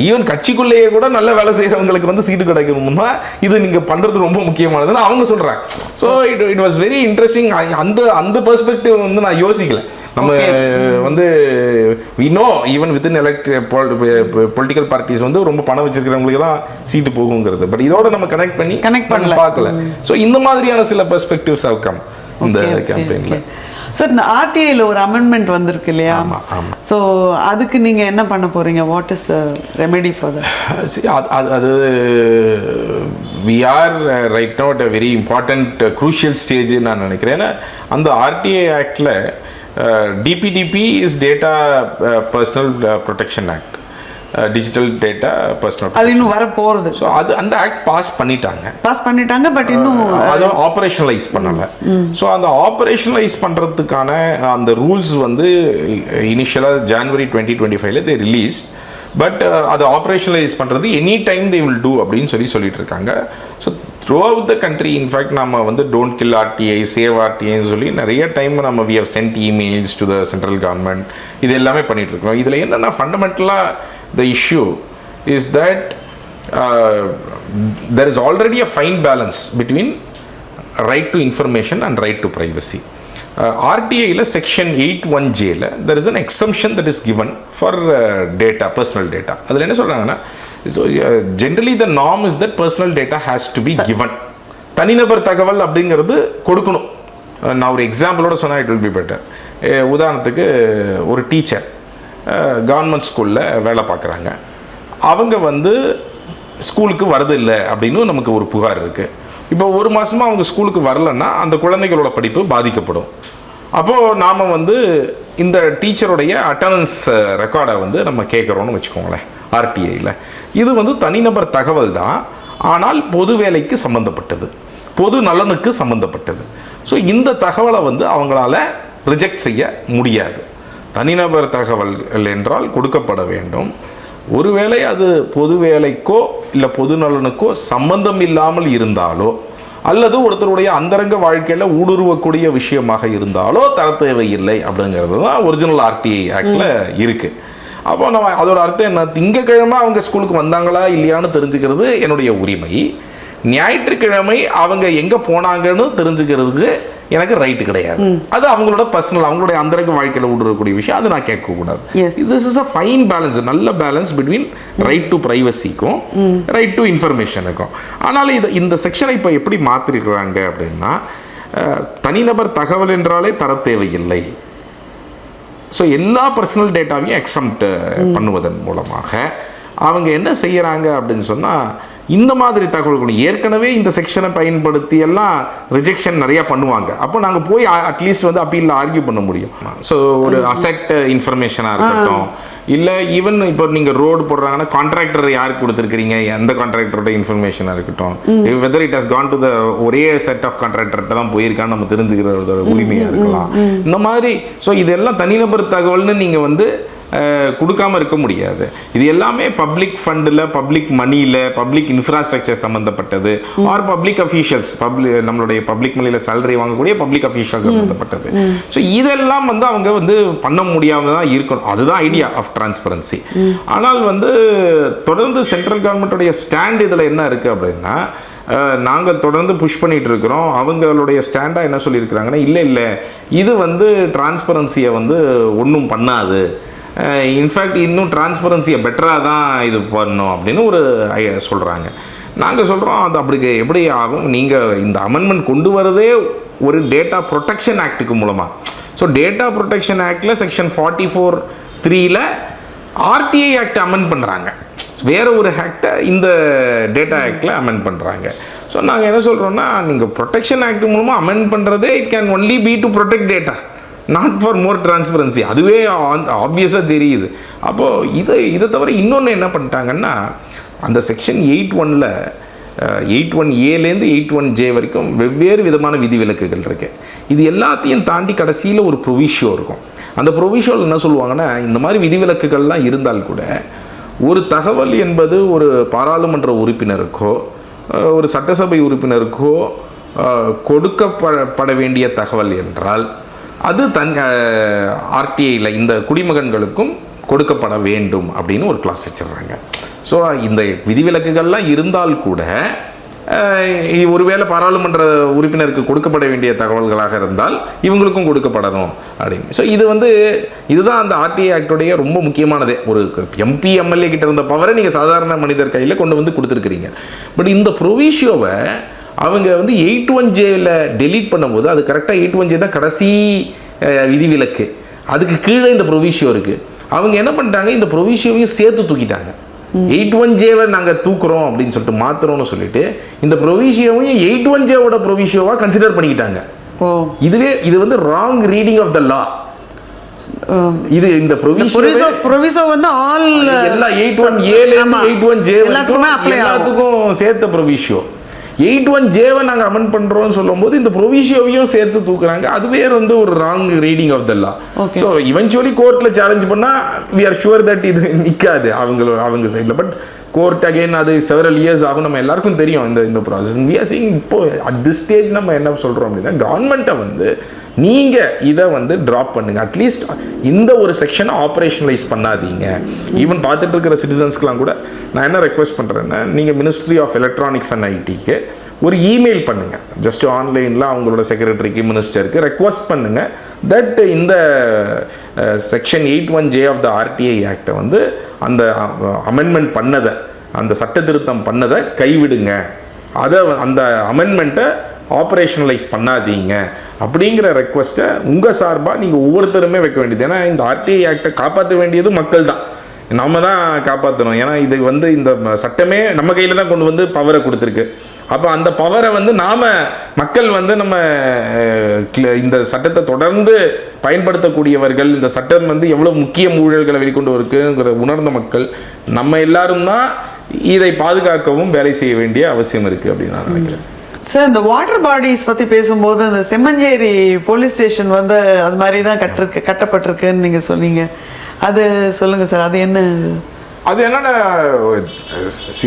ஈவன் கட்சிக்குள்ளேயே கூட நல்ல வேலை செய்கிறவங்களுக்கு வந்து சீட்டு கிடைக்கணும்னா இது நீங்கள் பண்ணுறது ரொம்ப முக்கியமானதுன்னு அவங்க சொல்கிறாங்க. So it was very interesting. அந்த பெர்ஸ்பெக்டிவ் வந்து நான் யோசிக்கல. நம்ம வந்து we know even within political parties வந்து ரொம்ப பணம் வச்சிருக்கிறவங்களுக்கு தான் சீட்டு போகுங்கிறது. பட் இதோட நம்ம கனெக்ட் பண்ணி பார்க்கல. ஸோ இந்த மாதிரியான சில பெர்ஸ்பெக்டிவ்ஸ் ஹவ் கம் இந்த கேம்பெயினில். சார், இந்த ஆர்டிஐயில் ஒரு அமெண்ட்மெண்ட் வந்திருக்கு இல்லையா? ஸோ அதுக்கு நீங்கள் என்ன பண்ண போகிறீங்க? What is the remedy for that? அது we are right now at a very important crucial stage நான் நினைக்கிறேன். ஏன்னா அந்த RTI ஆக்டில் DPDP is data personal protection act, digital data personal, அது இன்னும் வர போகிறது. ஸோ அந்த ஆக்ட் பாஸ் பண்ணிட்டாங்க. பட் இன்னும் அதை ஆப்ரேஷனலைஸ் பண்ணலை. ஸோ அந்த ஆப்ரேஷனலைஸ் பண்ணுறதுக்கான அந்த ரூல்ஸ் வந்து இனிஷியலாக ஜனவரி 2025 தே ரிலீஸ். பட் அதை ஆப்ரேஷனலைஸ் பண்ணுறது any time they will do அப்படின்னு சொல்லிட்டு இருக்காங்க. So throughout the country in fact நம்ம வந்து டோன்ட் கில் RTI, சேவ் RTIன்னு சொல்லி நிறைய டைம் நம்ம we have sent emails to the central government. இது எல்லாமே பண்ணிகிட்டு இருக்கோம். இதில் என்னென்னா ஃபண்டமெண்டலாக the issue is that there is already a fine balance between right to information and right to privacy. RTI la section 81J la there is an exemption that is given for data, personal data. adula enna solranga, so generally the norm is that personal data has to be given. தனிநபர் தகவல் அப்படிங்கிறது கொடுக்கணும். நான் ஒரு எக்ஸாம்பிளோட சொன்னால் it will be better. உதாரணத்துக்கு ஒரு teacher government ஸ்கூலில் வேலை பார்க்குறாங்க, அவங்க வந்து ஸ்கூலுக்கு வரது இல்லை அப்படின்னு நமக்கு ஒரு புகார் இருக்குது. இப்போ ஒரு மாதமாக அவங்க ஸ்கூலுக்கு வரலைன்னா அந்த குழந்தைகளோட படிப்பு பாதிக்கப்படும். அப்போது நாம் வந்து இந்த டீச்சருடைய அட்டண்டன்ஸ் ரெக்கார்டை வந்து நம்ம கேட்குறோன்னு வச்சுக்கோங்களேன் RTIயில். இது வந்து தனிநபர் தகவல் தான், ஆனால் பொது வேலைக்கு சம்மந்தப்பட்டது, பொது நலனுக்கு சம்மந்தப்பட்டது. ஸோ இந்த தகவலை வந்து அவங்களால ரிஜெக்ட் செய்ய முடியாது. தனிநபர் தகவல் என்றால் கொடுக்கப்பட வேண்டும். ஒருவேளை அது பொது வேலைக்கோ இல்லை பொது நலனுக்கோ சம்பந்தம் இல்லாமல் இருந்தாலோ அல்லது ஒருத்தருடைய அந்தரங்க வாழ்க்கையில் ஊடுருவக்கூடிய விஷயமாக இருந்தாலோ தர தேவையில்லை அப்படிங்கிறது தான் ஒரிஜினல் RTI ஆக்டில் இருக்குது. அப்போ நம்ம அதோட அர்த்தம் என்ன, திங்கக்கிழமை அவங்க ஸ்கூலுக்கு வந்தாங்களா இல்லையான்னு தெரிஞ்சுக்கிறது என்னுடைய உரிமை, ஞாயிற்றுக்கிழமை அவங்க எங்கே போனாங்கன்னு தெரிஞ்சுக்கிறதுக்கு எனக்கு ரைட்டு கிடையாது. அது அவங்களோட பர்சனல், அவங்களுடைய அந்தரங்க வாழ்க்கையில் விடுறக்கூடிய விஷயம், அது நான் கேட்கக்கூடாது. This is a fine balance, நல்ல பேலன்ஸ் பிட்வீன் ரைட் டு ப்ரைவசிக்கும் ரைட் டு இன்ஃபர்மேஷனுக்கும். ஆனால் இந்த செக்ஷனை இப்போ எப்படி மாற்றிருக்கிறாங்க அப்படின்னா, தனிநபர் தகவல் என்றாலே தர தேவையில்லை. ஸோ எல்லா பர்சனல் டேட்டாவையும் எக்ஸம்ப்ட் பண்ணுவதன் மூலமாக அவங்க என்ன செய்கிறாங்க அப்படின்னு சொன்னால், இந்த மாதிரி தகவல்கள் ஏற்கனவே இந்த செக்ஷனை பயன்படுத்தி எல்லாம் ரிஜெக்ஷன் நிறையா பண்ணுவாங்க. அப்போ நாங்கள் போய் அட்லீஸ்ட் வந்து அப்பீலில் ஆர்கியூ பண்ண முடியும். ஸோ ஒரு அசெட் இன்ஃபர்மேஷனாக இருக்கட்டும், இல்லை ஈவன் இப்போ நீங்கள் ரோடு போடுறாங்கன்னா கான்ட்ராக்டர் யாருக்கு கொடுத்துருக்கிறீங்க, எந்த கான்ட்ராக்டரோட இன்ஃபர்மேஷனாக இருக்கட்டும், whether it has gone to the ஒரே செட் ஆஃப் கான்ட்ராக்டர்கிட்ட தான் போயிருக்கான்னு நம்ம தெரிஞ்சுக்கிறதோட உரிமையாக இருக்கலாம். இந்த மாதிரி ஸோ இதெல்லாம் தனிநபர் தகவல்னு நீங்கள் வந்து கொடுக்காமல் இருக்க முடியாது. இது எல்லாமே பப்ளிக் ஃபண்டில், பப்ளிக் மணியில், பப்ளிக் இன்ஃப்ராஸ்ட்ரக்சர் சம்மந்தப்பட்டது, ஆர் பப்ளிக் அஃபீஷியல்ஸ், நம்மளுடைய பப்ளிக் மணியில் சேலரி வாங்கக்கூடிய பப்ளிக் அஃபீஷியல்ஸ் சம்மந்தப்பட்டது. ஸோ இதெல்லாம் வந்து அவங்க வந்து பண்ண முடியாமல் தான் இருக்கணும். அதுதான் ஐடியா ஆஃப் டிரான்ஸ்பரன்சி. ஆனால் வந்து தொடர்ந்து சென்ட்ரல் கவர்மெண்ட்டுடைய ஸ்டாண்ட் இதில் என்ன இருக்குது அப்படின்னா, நாங்கள் தொடர்ந்து புஷ் பண்ணிகிட்டு இருக்கிறோம். அவங்களுடைய ஸ்டாண்டாக என்ன சொல்லியிருக்கிறாங்கன்னா, இல்லை இது வந்து டிரான்ஸ்பரன்சியை வந்து ஒன்றும் பண்ணாது, இன்ஃபேக்ட் இன்னும் டிரான்ஸ்பரன்சியை பெட்டராக தான் இது பண்ணணும் அப்படின்னு ஒரு சொல்கிறாங்க. நாங்கள் சொல்கிறோம், அது அப்படி எப்படி ஆகும்? நீங்கள் இந்த அமெண்ட்மெண்ட் கொண்டு வரதே ஒரு டேட்டா ப்ரொடெக்ஷன் ஆக்டுக்கு மூலமாக. ஸோ டேட்டா ப்ரொடெக்ஷன் ஆக்டில் செக்ஷன் 44(3)ல் RTI ஆக்ட் அமெண்ட் பண்ணுறாங்க. வேறு ஒரு ஆக்டை இந்த டேட்டா ஆக்டில் அமெண்ட் பண்ணுறாங்க. ஸோ நாங்கள் என்ன சொல்கிறோன்னா, நீங்கள் ப்ரொடெக்ஷன் ஆக்ட் மூலமாக அமெண்ட் பண்ணுறதே it can only be to protect data, not for more transparency. அதுவே ஆப்வியஸாக தெரியுது. அப்போது இதை தவிர இன்னொன்று என்ன பண்ணிட்டாங்கன்னா, அந்த செக்ஷன் 8(1)ல் 8(1)A லேருந்து 8(1)J வரைக்கும் வெவ்வேறு விதமான விதிவிலக்குகள் இருக்குது. இது எல்லாத்தையும் தாண்டி கடைசியில் ஒரு ப்ரொவிஷியோ இருக்கும். அந்த ப்ரொவிஷியோவில் என்ன சொல்லுவாங்கன்னா, இந்த மாதிரி விதிவிலக்குகள்லாம் இருந்தால் கூட ஒரு தகவல் என்பது ஒரு பாராளுமன்ற உறுப்பினருக்கோ ஒரு சட்டசபை உறுப்பினருக்கோ கொடுக்கப்பட வேண்டிய தகவல் என்றால் அது RTIயில் இந்த குடிமகன்களுக்கும் கொடுக்கப்பட வேண்டும் அப்படின்னு ஒரு கிளாஸ் வச்சிடுறாங்க. ஸோ இந்த விதிவிலக்குகள்லாம் இருந்தால் கூட ஒருவேளை பாராளுமன்ற உறுப்பினருக்கு கொடுக்கப்பட வேண்டிய தகவல்களாக இருந்தால் இவங்களுக்கும் கொடுக்கப்படணும் அப்படின்னு. ஸோ இதுதான் அந்த RTI ஆக்டுடைய ரொம்ப முக்கியமானதே. ஒரு MP MLA கிட்ட இருந்த பவரை நீங்கள் சாதாரண மனிதர் கையில் கொண்டு வந்து கொடுத்துருக்கிறீங்க. பட் இந்த ப்ரொவிஷியோவை அவங்க வந்து 8(1)Jல டெலீட் பண்ணும்போது, அது கரெக்டாக 8(1)J தான் கடைசி விதிவிலக்கு, அதுக்கு கீழே இந்த ப்ரொவிஷியோ இருக்குது. அவங்க என்ன பண்ணிட்டாங்க, இந்த ப்ரொவிஷியோவையும் சேர்த்து தூக்கிட்டாங்க. 8(1)Jவை நாங்கள் தூக்குறோம் அப்படின்னு சொல்லிட்டு மாற்றுறோம்னு சொல்லிட்டு இந்த ப்ரொவிஷியோவையும் 8(1)Jவோட ப்ரொவிஷியோவாக கன்சிடர் பண்ணிக்கிட்டாங்க. இது வந்து ராங் ரீடிங் ஆஃப் த லா. இது இந்த ப்ரொவிஷோ வந்து ஆல் எல்லா 8(1)A 8(1)J எல்லாத்துக்கும் சேர்த்த ப்ரொவிஷியோ. 8(1)Jவை நாங்கள் அமெண்ட் பண்ணுறோம்னு சொல்லும்போது இந்த ப்ரொவிஷியோவையும் சேர்த்து தூக்குறாங்க. அதுவே வந்து ஒரு wrong reading of the law. So eventually கோர்ட்டில் சேலஞ்ச் பண்ணால் வி ஆர் ஷுவர் தட் இது நிற்காது அவங்க சைடில். பட் கோர்ட் அகைன் அது செவரல் இயர்ஸ் ஆகும். நம்ம எல்லாருக்கும் தெரியும் இந்த ப்ராசஸ். வி ஆர் சீயிங் இப்போ அட் திஸ் ஸ்டேஜ் நம்ம என்ன சொல்கிறோம் அப்படின்னா, கவர்மெண்ட்டை வந்து நீங்கள் இதை வந்து ட்ராப் பண்ணுங்கள். அட்லீஸ்ட் இந்த ஒரு செக்ஷனை ஆப்ரேஷனலைஸ் பண்ணாதீங்க. ஈவன் பார்த்துட்டு இருக்கிற சிட்டிசன்ஸ்க்கெலாம் கூட நான் என்ன ரெக்வெஸ்ட் பண்ணுறேன்னா, நீங்கள் மினிஸ்ட்ரி ஆஃப் எலக்ட்ரானிக்ஸ் அண்ட் ஐடிக்கு ஒரு இமெயில் பண்ணுங்கள். ஜஸ்ட் ஆன்லைனில் அவங்களோட செக்ரட்டரிக்கு, மினிஸ்டருக்கு ரெக்வெஸ்ட் பண்ணுங்கள் தட் இந்த section 8(1)J of the RTI ஆக்டை வந்து அந்த அமெண்ட்மெண்ட் பண்ணதை, அந்த சட்ட திருத்தம் பண்ணதை கைவிடுங்க, அந்த அமெண்ட்மெண்ட்டை ஆப்ரேஷனலைஸ் பண்ணாதீங்க அப்படிங்கிற ரெக்வஸ்ட்டை உங்கள் சார்பாக நீங்கள் ஒவ்வொருத்தருமே வைக்க வேண்டியது. ஏன்னா இந்த RTI ஆக்டை காப்பாற்ற வேண்டியது மக்கள் தான், நம்ம தான் காப்பாற்றணும். ஏன்னா இது வந்து இந்த சட்டமே நம்ம கையில் தான் கொண்டு வந்து பவரை கொடுத்துருக்கு. அப்போ அந்த பவரை வந்து மக்கள் வந்து நம்ம இந்த சட்டத்தை தொடர்ந்து பயன்படுத்தக்கூடியவர்கள், இந்த சட்டம் வந்து எவ்வளோ முக்கிய ஊழல்களை வெளிக்கொண்டு இருக்குங்கிற உணர்ந்த மக்கள் நம்ம எல்லாரும் தான் இதை பாதுகாக்கவும் வேலை செய்ய வேண்டிய அவசியம் இருக்குது அப்படின்னு நான் நினைக்கிறேன். சார், இந்த வாட்டர் பாடிஸ் பற்றி பேசும்போது இந்த செம்மஞ்சேரி போலீஸ் ஸ்டேஷன் வந்து அது மாதிரி தான் கட்டப்பட்டிருக்குன்னு நீங்கள் சொன்னீங்க. அது சொல்லுங்கள் சார், அது என்ன? அது என்னென்னா,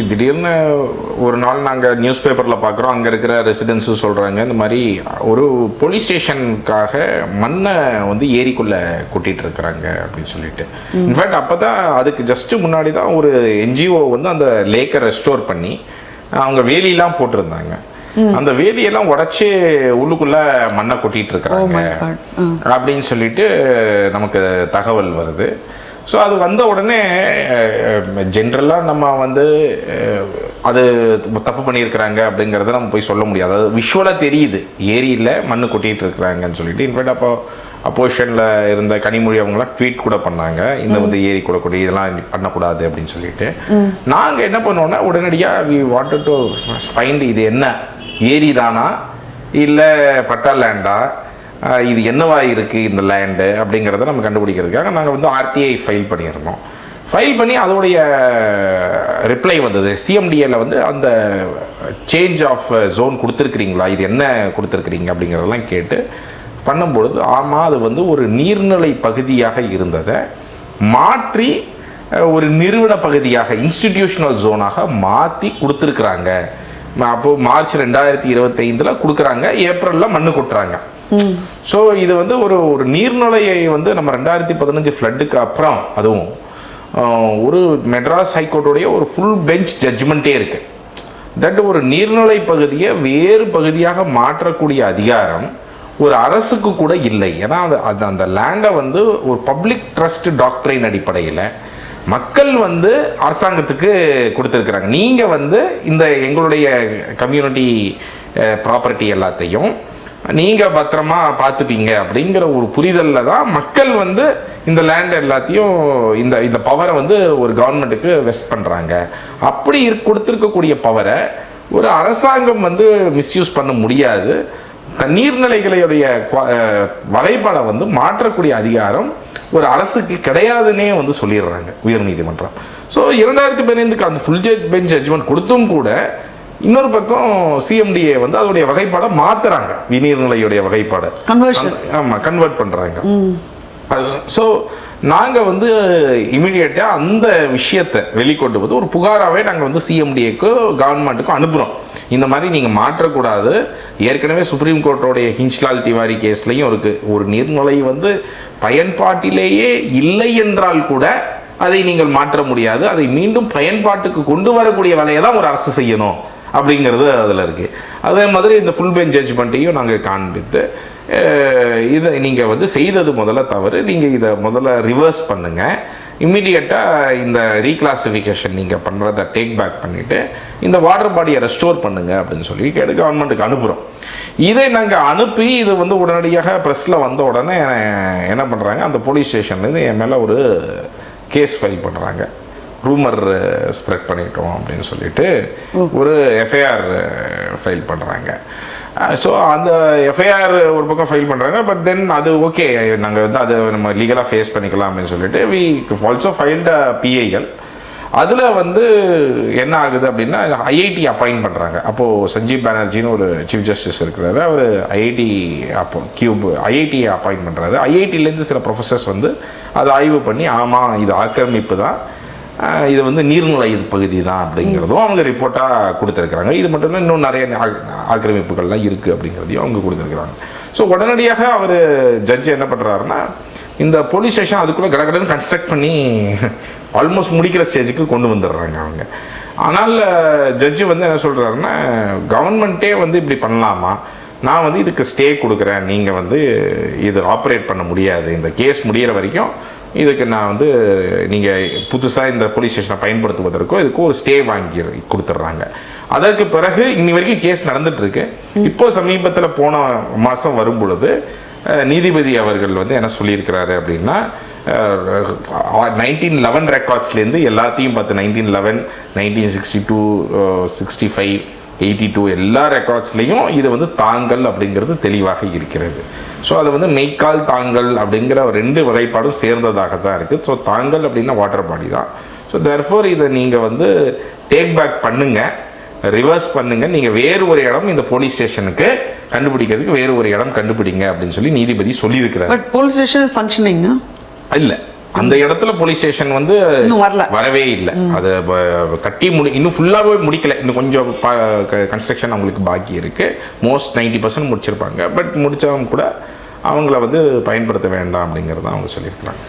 திடீர்னு ஒரு நாள் நாங்கள் நியூஸ் பேப்பரில் பார்க்குறோம், அங்கே இருக்கிற ரெசிடென்ஸும் சொல்கிறாங்க, இந்த மாதிரி ஒரு போலீஸ் ஸ்டேஷனுக்காக மண்ணை வந்து ஏரிக்குள்ளே கொட்டிகிட்டு இருக்கிறாங்க அப்படின்னு சொல்லிட்டு. இன்ஃபேக்ட் அப்போ தான் அதுக்கு ஜஸ்ட்டு முன்னாடி தான் ஒரு NGO வந்து அந்த லேக்கை ரெஸ்டோர் பண்ணி அவங்க வேலியெலாம் போட்டிருந்தாங்க. அந்த வேலியெல்லாம் உடைச்சு உள்ளுக்குள்ள மண்ணை கொட்டிட்டு இருக்கிறாங்க அப்படின்னு சொல்லிட்டு நமக்கு தகவல் வருது. ஸோ அது வந்த உடனே ஜென்ரலாக நம்ம வந்து அது தப்பு பண்ணியிருக்கிறாங்க அப்படிங்கிறத நம்ம போய் சொல்ல முடியாது. அது விஷுவலாக தெரியுது, ஏரியில் மண் கொட்டிகிட்டு இருக்கிறாங்கன்னு சொல்லிட்டு. இன்ஃபேக்ட் அப்போ அப்போசிஷனில் இருந்த கனிமொழி அவங்களாம் ட்வீட் கூட பண்ணாங்க, இந்த வந்து ஏரி கூட கொட்டி இதெல்லாம் பண்ணக்கூடாது அப்படின்னு சொல்லிட்டு. நாங்கள் என்ன பண்ணோன்னா உடனடியாக வி வாண்டட் டு ஃபைண்ட் இது என்ன ஏரி தானா இல்லை பட்டா லேண்டா, இது என்னவா இருக்குது இந்த லேண்டு அப்படிங்கிறத நம்ம கண்டுபிடிக்கிறதுக்காக நாங்கள் வந்து RTI ஃபைல் பண்ணியிருந்தோம். ஃபைல் பண்ணி அதோடைய ரிப்ளை வந்தது. சிஎம்டிஏல வந்து அந்த சேஞ்ச் ஆஃப் ஜோன் கொடுத்துருக்குறீங்களா, இது என்ன கொடுத்துருக்குறீங்க அப்படிங்கிறதெல்லாம் கேட்டு பண்ணும்பொழுது ஆமாம் அது வந்து ஒரு நீர்நிலை பகுதியாக இருந்ததை மாற்றி ஒரு நிறுவன பகுதியாக இன்ஸ்டிடியூஷனல் ஜோனாக மாற்றி கொடுத்துருக்குறாங்க. அப்போது மார்ச் 2025 கொடுக்குறாங்க, ஏப்ரலில் மண்ணு கொட்டுறாங்க. ஸோ இது வந்து ஒரு நீர்நிலையை வந்து நம்ம 2015 ஃப்ளட்டுக்கு அப்புறம் அதுவும் ஒரு மெட்ராஸ் ஹைகோர்ட்டுடைய ஒரு ஃபுல் பெஞ்ச் ஜட்ஜ்மெண்ட்டே இருக்கு. தட் ஒரு நீர்நிலை பகுதியை வேறு பகுதியாக மாற்றக்கூடிய அதிகாரம் ஒரு அரசுக்கு கூட இல்லை. ஏன்னா அந்த லேண்டை வந்து ஒரு பப்ளிக் ட்ரஸ்ட் டாக்டரின் அடிப்படையில் மக்கள் வந்து அரசாங்கத்துக்கு கொடுத்துருக்குறாங்க. நீங்கள் வந்து இந்த எங்களுடைய கம்யூனிட்டி ப்ராப்பர்ட்டி எல்லாத்தையும் நீங்கள் பத்திரமா பார்த்துப்பீங்க அப்படிங்கிற ஒரு புரிதலில் தான் மக்கள் வந்து இந்த லேண்ட் எல்லாத்தையும் இந்த பவரை வந்து ஒரு கவர்மெண்ட்டுக்கு வெஸ்ட் பண்ணுறாங்க. அப்படி கொடுத்துருக்கக்கூடிய பவரை ஒரு அரசாங்கம் வந்து மிஸ்யூஸ் பண்ண முடியாது. நீர்நிலைகளுடைய வகைப்பாடை வந்து மாற்றக்கூடிய அதிகாரம் ஒரு அரசுக்கு கிடையாதுன்னே வந்து சொல்லிடுறாங்க உயர்நீதிமன்றம். ஸோ 2015 அந்த ஃபுல் பெஞ்ச் ஜட்ஜ்மெண்ட் கொடுத்தும் கூட இன்னொரு பக்கம் சிஎம்டிஏ வந்து அதோடைய வகைப்பாடை மாத்துறாங்க, நீர்நிலையுடைய வகைப்பாடை கன்வெர்ட் பண்றாங்க. ஸோ நாங்கள் வந்து இமீடியட்டாக அந்த விஷயத்தை வெளிக்கொண்டு வந்து ஒரு புகாராகவே நாங்கள் வந்து சிஎம்டிஏக்கு கவர்மெண்ட்டுக்கும் அனுப்புகிறோம். இந்த மாதிரி நீங்கள் மாற்றக்கூடாது. ஏற்கனவே சுப்ரீம் கோர்ட்டோடைய ஹிஞ்ச்லால் திவாரி கேஸ்லையும் இருக்குது, ஒரு நீர்நிலை வந்து பயன்பாட்டிலேயே இல்லை என்றால் கூட அதை நீங்கள் மாற்ற முடியாது, அதை மீண்டும் பயன்பாட்டுக்கு கொண்டு வரக்கூடிய வேலையை தான் ஒரு அரசு செய்யணும் அப்படிங்கிறது அதில் இருக்குது. அதே மாதிரி இந்த ஃபுல் பெஞ்ச் ஜட்ஜ்மெண்ட்டையும் நாங்கள் காண்பித்து இதை நீங்கள் வந்து செய்தது முதல்ல தவறு, நீங்கள் இதை முதல்ல ரிவர்ஸ் பண்ணுங்கள், இம்மிடியட்டாக இந்த ரீக்ளாசிஃபிகேஷன் நீங்கள் பண்ணுறதை டேக் பேக் பண்ணிவிட்டு இந்த வாட்டர் பாடியை ரெஸ்டோர் பண்ணுங்கள் அப்படின்னு சொல்லி கேட்டு கவர்மெண்ட்டுக்கு அனுப்புகிறோம். இதை நாங்கள் அனுப்பி இது வந்து உடனடியாக ப்ரெஸ்ஸில் வந்த உடனே என்ன பண்ணுறாங்க, அந்த போலீஸ் ஸ்டேஷன்லேருந்து என் மேலே ஒரு கேஸ் ஃபைல் பண்ணுறாங்க. ரூமர் ஸ்ப்ரெட் பண்ணிட்டோம் அப்படின்னு சொல்லிட்டு ஒரு எஃப்ஐஆர் ஃபைல் பண்ணுறாங்க. ஸோ அந்த எஃப்ஐஆர் ஒரு பக்கம் ஃபைல் பண்ணுறாங்க. பட் தென் அது ஓகே, நாங்கள் வந்து அதை நம்ம லீகலாக ஃபேஸ் பண்ணிக்கலாம் அப்படின்னு சொல்லிட்டு வி ஆல்சோ ஃபைல்ட பிஐகள். அதில் வந்து என்ன ஆகுது அப்படின்னா ஐஐடி அப்பாயிண்ட் பண்ணுறாங்க. அப்போது சஞ்சீவ் பானர்ஜின்னு ஒரு சீஃப் ஜஸ்டிஸ் இருக்கிறாரு, அவர் ஐஐடியை அப்பாயிண்ட் பண்ணுறாரு. ஐஐடியிலேருந்து சில ப்ரொஃபஸர்ஸ் வந்து அதை ஆய்வு பண்ணி ஆமாம் இது ஆக்கிரமிப்பு தான், இது வந்து நீர்நிலை பகுதி தான் அப்படிங்கிறதும் அவங்க ரிப்போர்ட்டாக கொடுத்துருக்குறாங்க. இது மட்டும் இல்லை, இன்னும் நிறைய ஆக்கிரமிப்புகள்லாம் இருக்குது அப்படிங்கிறதையும் அவங்க கொடுத்துருக்குறாங்க. ஸோ உடனடியாக அவர் ஜட்ஜ் என்ன பண்ணுறாருன்னா இந்த போலீஸ் ஸ்டேஷன் அதுக்குள்ளே கடகடன்னு கன்ஸ்ட்ரக்ட் பண்ணி ஆல்மோஸ்ட் முடிக்கிற ஸ்டேஜுக்கு கொண்டு வந்துடுறாங்க அவங்க. ஆனால் ஜட்ஜு வந்து என்ன சொல்கிறாருன்னா கவர்மெண்ட்டே வந்து இப்படி பண்ணலாமா, நான் வந்து இதுக்கு ஸ்டே கொடுக்குறேன், நீங்கள் வந்து இது ஆப்ரேட் பண்ண முடியாது, இந்த கேஸ் முடிகிற வரைக்கும் இதுக்கு நான் வந்து நீங்கள் புதுசாக இந்த போலீஸ் ஸ்டேஷனை பயன்படுத்துவதற்கோ இதுக்கு ஒரு ஸ்டே வாங்கி கொடுத்துட்றாங்க. அதற்கு பிறகு இன்னி வரைக்கும் கேஸ் நடந்துகிட்ருக்கு. இப்போ சமீபத்தில் போன மாதம் வரும் பொழுது நீதிபதி அவர்கள் வந்து என்ன சொல்லியிருக்கிறாரு அப்படின்னா 1911 ரெக்கார்ட்ஸ்லேருந்து எல்லாத்தையும் பார்த்து 1911, 1962, 65, 82 எல்லா ரெக்கார்ட்ஸ்லேயும் இது வந்து தாங்கள் அப்படிங்கிறது தெளிவாக இருக்கிறது. ஸோ அது வந்து மெய்க்கால் தாங்கள் அப்படிங்கிற 2 வகைப்பாடும் சேர்ந்ததாக தான் இருக்குது. ஸோ தாங்கள் அப்படின்னா வாட்டர் பாடி தான். ஸோ தேர்ஃபோர் இதை நீங்கள் வந்து டேக் பேக் பண்ணுங்கள், ரிவர்ஸ் பண்ணுங்கள், நீங்கள் வேறு ஒரு இடம் இந்த போலீஸ் ஸ்டேஷனுக்கு கண்டுபிடிக்கிறதுக்கு வேறு ஒரு இடம் கண்டுபிடிங்க அப்படின்னு சொல்லி நீதிபதி சொல்லியிருக்கிறார். பட் போலீஸ் ஸ்டேஷன் ஃபங்க்ஷனிங் இல்லை, அந்த இடத்துல போலீஸ் ஸ்டேஷன் வந்து வரவே இல்லை. அது கட்டி இன்னும் ஃபுல்லாகவே முடிக்கல, இன்னும் கொஞ்சம் கன்ஸ்ட்ரக்ஷன் அவங்களுக்கு பாக்கி இருக்குது. மோஸ்ட் 90% முடிச்சிருப்பாங்க. பட் முடித்தவங்க கூட அவங்கள வந்து பயன்படுத்த வேண்டாம் அப்படிங்கிறத அவங்க சொல்லியிருக்கிறாங்க.